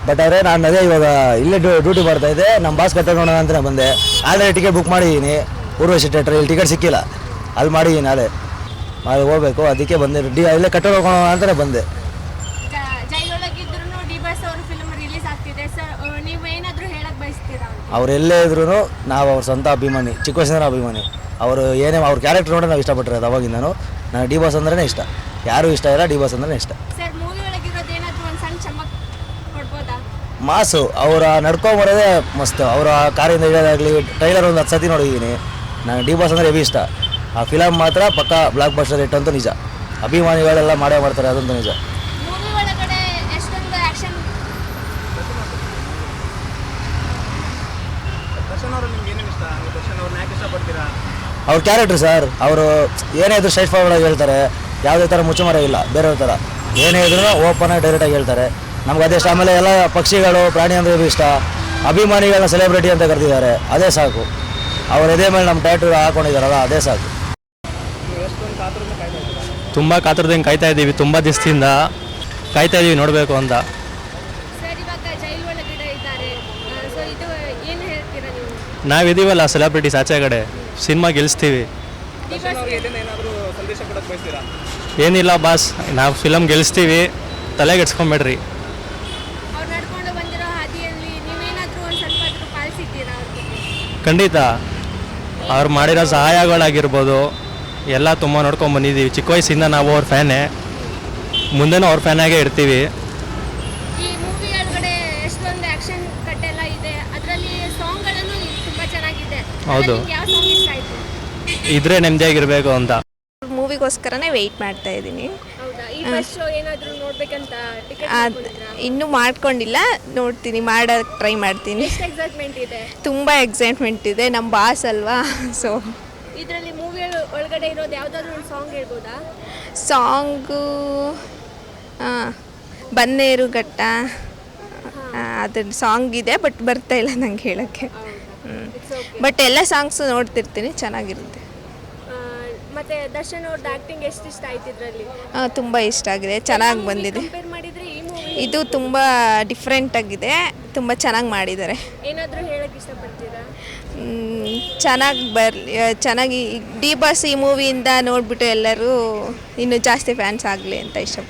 But ಆದರೆ ನಾನು ಅದೇ ಇವಾಗ ಇಲ್ಲೇ ಡ್ಯೂಟಿ ಬರ್ತಾಯಿದ್ದೆ, ನಮ್ಮ ಬಾಸ್ ಕರ್ಕೊಂಡು ನೋಡೋಣ ಅಂತಲೇ ಬಂದೆ. ಆಲ್ರೆಡಿ ಟಿಕೆಟ್ ಬುಕ್ ಮಾಡಿದ್ದೀನಿ ಊರ್ವಶಿ ಥಿಯೇಟ್ರ್, ಇಲ್ಲಿ ಟಿಕೆಟ್ ಸಿಕ್ಕಿಲ್ಲ, ಅಲ್ಲಿ ಮಾಡಿದ್ದೀನಿ ನಾಳೆ ಹೋಗಬೇಕು, ಅದಕ್ಕೆ ಬಂದೆ. ಇಲ್ಲೇ ಕರ್ಕೊಂಡು ಹೋಗೋಣ ಅಂತಲೇ ಬಂದೆ. ಅವ್ರು ಎಲ್ಲೇ ಇದ್ರೂ ನಾವು ಅವ್ರ ಸ್ವಂತ ಅಭಿಮಾನಿ, ಚಿಕ್ಕ ವಯಸ್ಸಿನ ಅಭಿಮಾನಿ. ಅವರು ಏನೇ ಅವ್ರ ಕ್ಯಾರೆಕ್ಟರ್ ನೋಡಿ ನಾವು ಇಷ್ಟಪಟ್ಟಿರೋದು ಅವಾಗಿಂದನು. ನನಗೆ ಡಿ ಬಾಸ್ ಅಂದ್ರೇ ಇಷ್ಟ, ಯಾರೂ ಇಷ್ಟ ಇಲ್ಲ, ಡಿ ಬಾಸ್ ಅಂದ್ರೆ ಇಷ್ಟ. ಮಾಸು ಅವರ ನಡ್ಕೊಂಬರೋದೇ ಮಸ್ತ್. ಅವರ ಕಾರಿಂದ ಇಡೋದಾಗಲಿ, ಟ್ರೈಲರ್ ಒಂದು 10 ಸತಿ ನೋಡಿದ್ದೀನಿ. ನನಗೆ ಡಿ ಬಾಸ್ ಅಂದರೆ ಹೆವಿ ಇಷ್ಟ. ಆ ಫಿಲಮ್ ಮಾತ್ರ ಪಕ್ಕ ಬ್ಲಾಕ್ ಬಸ್ಟರ್ ಹಿಟ್ ಅಂತೂ ನಿಜ. ಅಭಿಮಾನಿಗಳೆಲ್ಲ ಮಾಡೇ ಮಾಡ್ತಾರೆ, ಅದಂತೂ ನಿಜ. ಅವ್ರ ಕ್ಯಾರೆಕ್ಟ್ರ್ ಸರ್, ಅವರು ಏನೇ ಇದ್ರು ಸ್ಟ್ರೈಟ್ ಫಾರ್ವರ್ಡ್ ಆಗಿ ಹೇಳ್ತಾರೆ, ಯಾವುದೇ ಥರ ಮುಚ್ಚುಮರ ಇಲ್ಲ. ಬೇರೆಯವ್ರ ಥರ ಏನೇ ಇದ್ರೂ ಓಪನ್ ಆಗಿ ಡೈರೆಕ್ಟಾಗಿ ಹೇಳ್ತಾರೆ. ನಮ್ಗೆ ಅದೇ ಇಷ್ಟ. ಆಮೇಲೆ ಎಲ್ಲ ಪಕ್ಷಿಗಳು, ಪ್ರಾಣಿ ಅಂದರೆ ಇಷ್ಟ. ಅಭಿಮಾನಿಗಳನ್ನ ಸೆಲೆಬ್ರಿಟಿ ಅಂತ ಕರೆದಿದ್ದಾರೆ, ಅದೇ ಸಾಕು. ಅವ್ರ ಎದೆ ಮೇಲೆ ನಮ್ಮ ಟ್ಯಾಟೂ ಹಾಕೊಂಡಿದ್ದಾರಲ್ಲ, ಅದೇ ಸಾಕು. ತುಂಬ ಕಾತರದಿಂದ ಕಾಯ್ತಾ ಇದ್ದೀವಿ, ತುಂಬ ದಿವಸದಿಂದ ಕಾಯ್ತಾ ಇದ್ದೀವಿ ನೋಡಬೇಕು ಅಂತ. ನಾವಿದ್ದೀವಲ್ಲ ಸೆಲೆಬ್ರಿಟೀಸ್ ಆಚೆ ಕಡೆ, ಸಿನಿಮಾ ಗೆಲ್ಲಿಸ್ತೀವಿ. ಏನಿಲ್ಲ ಬಾಸ್, ನಾವು ಫಿಲಮ್ ಗೆಲ್ಲಿಸ್ತೀವಿ, ತಲೆಗೆಡ್ಸ್ಕೊಂಬೇಡ್ರಿ. ಖಂಡಿತ ಅವ್ರು ಮಾಡಿರೋ ಸಹಾಯಗಳಾಗಿರ್ಬೋದು ಎಲ್ಲ ತುಂಬ ನೋಡ್ಕೊಂಡು ಬಂದಿದ್ದೀವಿ. ಚಿಕ್ಕ ವಯಸ್ಸಿಂದ ನಾವು ಅವ್ರ ಫ್ಯಾನೇ, ಮುಂದೆನೂ ಅವ್ರ ಫ್ಯಾನಾಗೇ ಇರ್ತೀವಿ. ಹೌದು, ಇದ್ರೆ ನೆಮ್ಮದಿಯಾಗಿರ್ಬೇಕು ಅಂತ ಮೂವಿಗೋಸ್ಕರನೇ ವೆಯ್ಟ್ ಮಾಡ್ತಾ ಇದ್ದೀನಿ. ಇನ್ನೂ ಮಾಡ್ಕೊಂಡಿಲ್ಲ, ನೋಡ್ತೀನಿ, ಮಾಡೋಕ್ಕೆ ಟ್ರೈ ಮಾಡ್ತೀನಿ. ತುಂಬ ಎಕ್ಸೈಟ್ಮೆಂಟ್ ಇದೆ, ನಮ್ಮ ಬಾಸ್ ಅಲ್ವಾ. ಸೊ ಇದರಲ್ಲಿ ಮೂವಿ ಒಳಗಡೆ ಇರೋದು ಯಾವುದಾದ್ರೂ ಒಂದು ಸಾಂಗ್ ಹೇಳ್ಬೋದಾ? ಸಾಂಗು ಬನ್ನೇರು ಘಟ್ಟ, ಅದ್ರ ಸಾಂಗ್ ಇದೆ, ಬಟ್ ಬರ್ತಾ ಇಲ್ಲ ನಂಗೆ ಹೇಳೋಕ್ಕೆ. ಬಟ್ ಎಲ್ಲ ಸಾಂಗ್ಸು ನೋಡ್ತಿರ್ತೀನಿ, ಚೆನ್ನಾಗಿರುತ್ತೆ. ಮತ್ತೆ ದರ್ಶನ್ ಅವ್ರದ್ದು ಆ್ಯಕ್ಟಿಂಗ್ ಎಷ್ಟು ಇಷ್ಟ ಆಯ್ತು ಇದರಲ್ಲಿ? ತುಂಬ ಇಷ್ಟ ಆಗಿದೆ, ಚೆನ್ನಾಗಿ ಬಂದಿದೆ. ಇದು ತುಂಬ ಡಿಫ್ರೆಂಟ್ ಆಗಿದೆ, ತುಂಬ ಚೆನ್ನಾಗಿ ಮಾಡಿದ್ದಾರೆ. ಏನಾದರೂ ಹೇಳಕ್ಕೆ ಇಷ್ಟಪಡ್ತೀರಾ? ಚೆನ್ನಾಗಿ ಡಿ ಬಾಸ್ ಈ ಮೂವಿಯಿಂದ ನೋಡಿಬಿಟ್ಟು ಎಲ್ಲರೂ ಇನ್ನೂ ಜಾಸ್ತಿ ಫ್ಯಾನ್ಸ್ ಆಗಲಿ ಅಂತ ಇಷ್ಟಪಡ್ತೀನಿ.